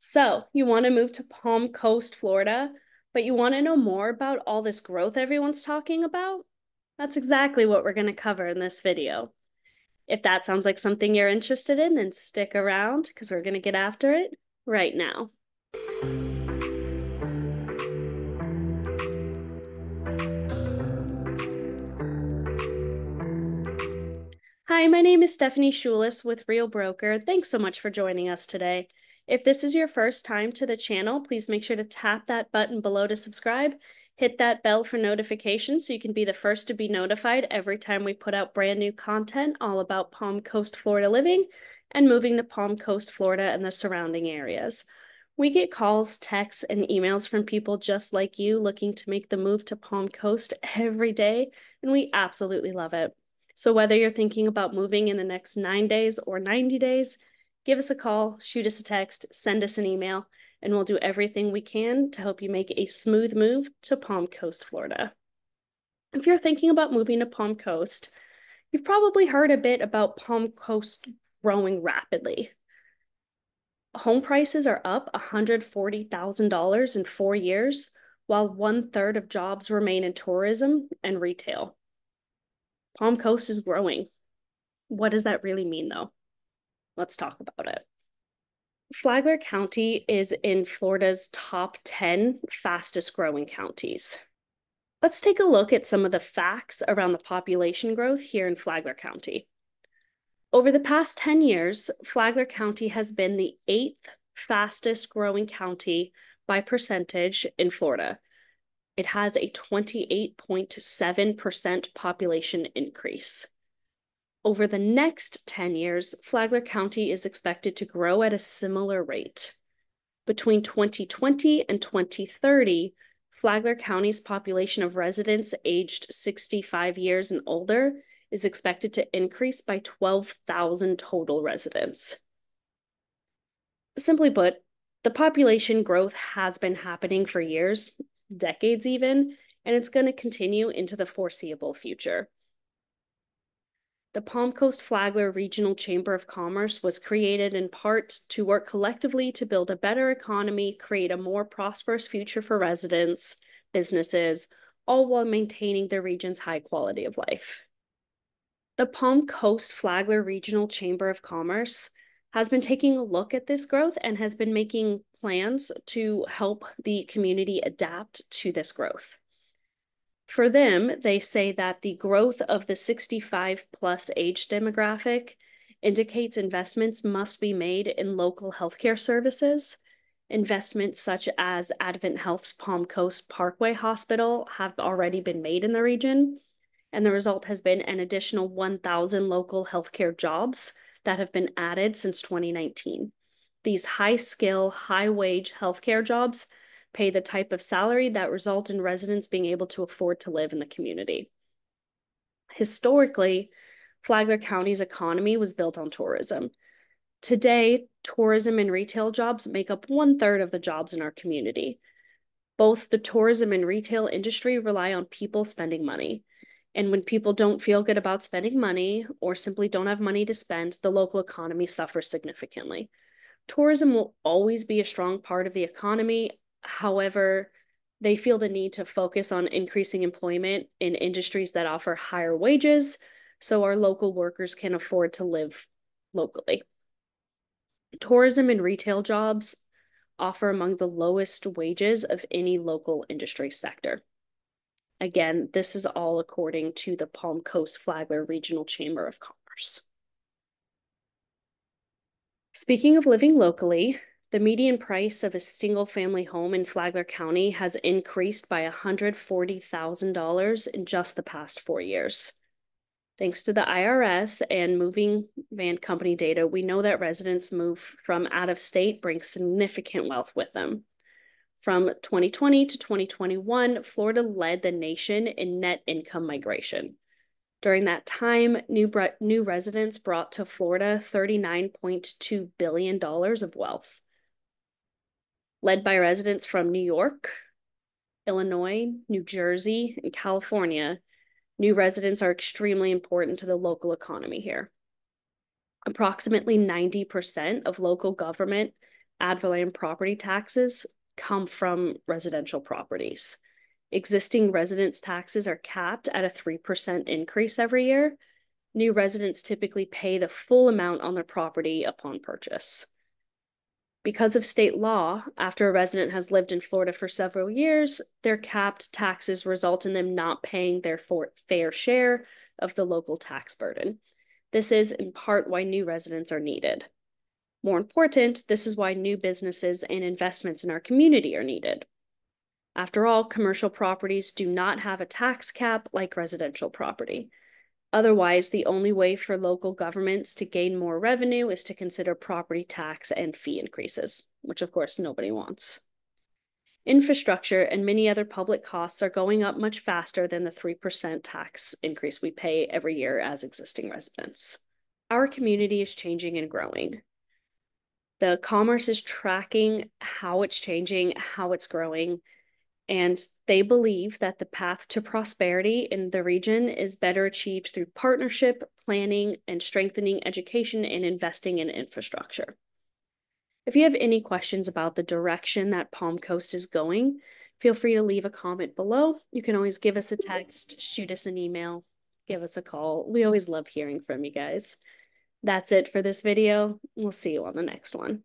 So, you want to move to Palm Coast, Florida, but you want to know more about all this growth everyone's talking about? That's exactly what we're going to cover in this video. If that sounds like something you're interested in, then stick around because we're going to get after it right now. Hi, my name is Stephanie Schulis with Real Broker. Thanks so much for joining us today. If this is your first time to the channel, please make sure to tap that button below to subscribe. Hit that bell for notifications so you can be the first to be notified every time we put out brand new content all about Palm Coast, Florida living and moving to Palm Coast, Florida and the surrounding areas. We get calls, texts, and emails from people just like you looking to make the move to Palm Coast every day, and we absolutely love it. So whether you're thinking about moving in the next 9 days or 90 days, give us a call, shoot us a text, send us an email, and we'll do everything we can to help you make a smooth move to Palm Coast, Florida. If you're thinking about moving to Palm Coast, you've probably heard a bit about Palm Coast growing rapidly. Home prices are up $140,000 in 4 years, while 1/3 of jobs remain in tourism and retail. Palm Coast is growing. What does that really mean, though? Let's talk about it. Flagler County is in Florida's top 10 fastest growing counties. Let's take a look at some of the facts around the population growth here in Flagler County. Over the past 10 years, Flagler County has been the 8th fastest growing county by percentage in Florida. It has a 28.7% population increase. Over the next 10 years, Flagler County is expected to grow at a similar rate. Between 2020 and 2030, Flagler County's population of residents aged 65 years and older is expected to increase by 12,000 total residents. Simply put, the population growth has been happening for years, decades even, and it's going to continue into the foreseeable future. The Palm Coast Flagler Regional Chamber of Commerce was created in part to work collectively to build a better economy, create a more prosperous future for residents, businesses, all while maintaining the region's high quality of life. The Palm Coast Flagler Regional Chamber of Commerce has been taking a look at this growth and has been making plans to help the community adapt to this growth. For them, they say that the growth of the 65 plus age demographic indicates investments must be made in local healthcare services. Investments such as Advent Health's Palm Coast Parkway Hospital have already been made in the region, and the result has been an additional 1,000 local healthcare jobs that have been added since 2019. These high-skill, high-wage healthcare jobs pay the type of salary that result in residents being able to afford to live in the community. Historically, Flagler County's economy was built on tourism. Today, tourism and retail jobs make up 1/3 of the jobs in our community. Both the tourism and retail industry rely on people spending money. And when people don't feel good about spending money or simply don't have money to spend, the local economy suffers significantly. Tourism will always be a strong part of the economy. However, they feel the need to focus on increasing employment in industries that offer higher wages so our local workers can afford to live locally. Tourism and retail jobs offer among the lowest wages of any local industry sector. Again, this is all according to the Palm Coast Flagler Regional Chamber of Commerce. Speaking of living locally, the median price of a single-family home in Flagler County has increased by $140,000 in just the past 4 years. Thanks to the IRS and moving van company data, we know that residents move from out of state bring significant wealth with them. From 2020 to 2021, Florida led the nation in net income migration. During that time, new residents brought to Florida $39.2 billion of wealth. Led by residents from New York, Illinois, New Jersey, and California, new residents are extremely important to the local economy here. Approximately 90% of local government ad valorem property taxes come from residential properties. Existing residence taxes are capped at a 3% increase every year. New residents typically pay the full amount on their property upon purchase. Because of state law, after a resident has lived in Florida for several years, their capped taxes result in them not paying their fair share of the local tax burden. This is in part why new residents are needed. More important, this is why new businesses and investments in our community are needed. After all, commercial properties do not have a tax cap like residential property. Otherwise, the only way for local governments to gain more revenue is to consider property tax and fee increases, which of course nobody wants. Infrastructure and many other public costs are going up much faster than the 3% tax increase we pay every year as existing residents. Our community is changing and growing. The commerce is tracking how it's changing, how it's growing, and they believe that the path to prosperity in the region is better achieved through partnership, planning, and strengthening education and investing in infrastructure. If you have any questions about the direction that Palm Coast is going, feel free to leave a comment below. You can always give us a text, shoot us an email, give us a call. We always love hearing from you guys. That's it for this video. We'll see you on the next one.